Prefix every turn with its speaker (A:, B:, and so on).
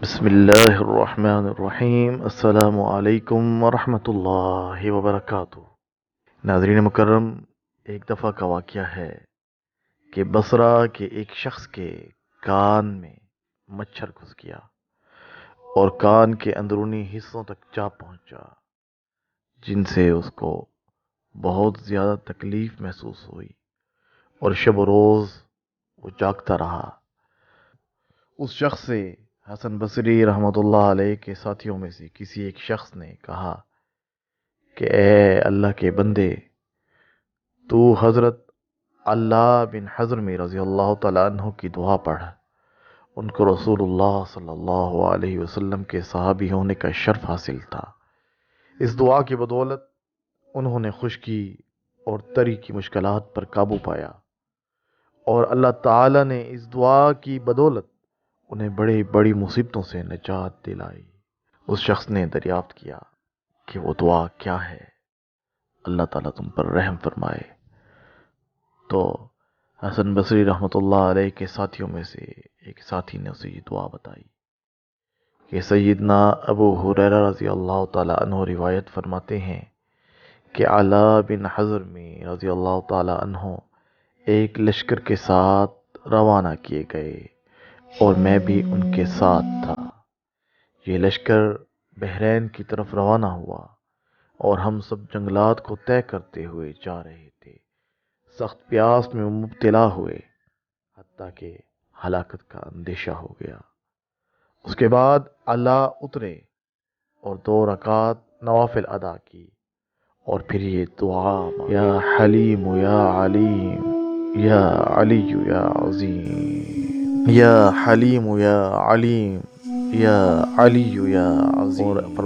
A: बिस्मिल्लाहिर्रहमानिर्रहीम। अस्सलामु अलैकुम वरहमतुल्लाहि वबरकातुहू। नाज़रीन मुकर्रम, एक दफ़ा का वाक़या है कि बसरा के एक शख्स के कान में मच्छर घुस गया और कान के अंदरूनी हिस्सों तक जा पहुंचा, जिनसे उसको बहुत ज़्यादा तकलीफ़ महसूस हुई और शब रोज़ वो जागता रहा। उस शख्स से हसन बसरी रहमतुल्लाह अलैह के साथियों में से किसी एक शख्स ने कहा कि ए अल्लाह के बंदे, तू हज़रत अल्लाह बिन हज़्रमी रज़ी अल्लाह तआला अन्हु की दुआ पढ़। उनको रसूलुल्लाह सल्लल्लाहु अलैहि वसल्लम के सहाबी होने का शर्फ हासिल था। इस दुआ की बदौलत उन्होंने खुश्की और तरी की मुश्किलात पर काबू पाया और अल्लाह ताला ने इस दुआ की बदौलत उन्हें बड़ी बड़ी मुसीबतों से निजात दिलाई। उस शख्स ने दरियाफ्त किया कि वो दुआ क्या है। अल्लाह ताला तुम पर रहम फरमाए। तो हसन बसरी रहमतुल्लाह अलैह के साथियों में से एक साथी ने उसे ये दुआ बताई कि सैयदना अबू हुरैरा रज़ी अल्लाह ताला अन्हु रिवायत फरमाते हैं कि अला बिन हज़्रमी रज़ी अल्लाह ताला अन्हु एक लश्कर के साथ रवाना किए गए और मैं भी उनके साथ था। ये लश्कर बहरैन की तरफ रवाना हुआ और हम सब जंगलात को तय करते हुए जा रहे थे। सख्त प्यास में मुब्तला हुए, हत्ता कि हलाकत का अंदेशा हो गया। उसके बाद अल्लाह उतरे और 2 रकात नवाफिल अदा की और फिर ये दुआ, या हलीम या अलीम या अली या अज़ीम, या हलीम या अलीम या अली या अज़ीम। और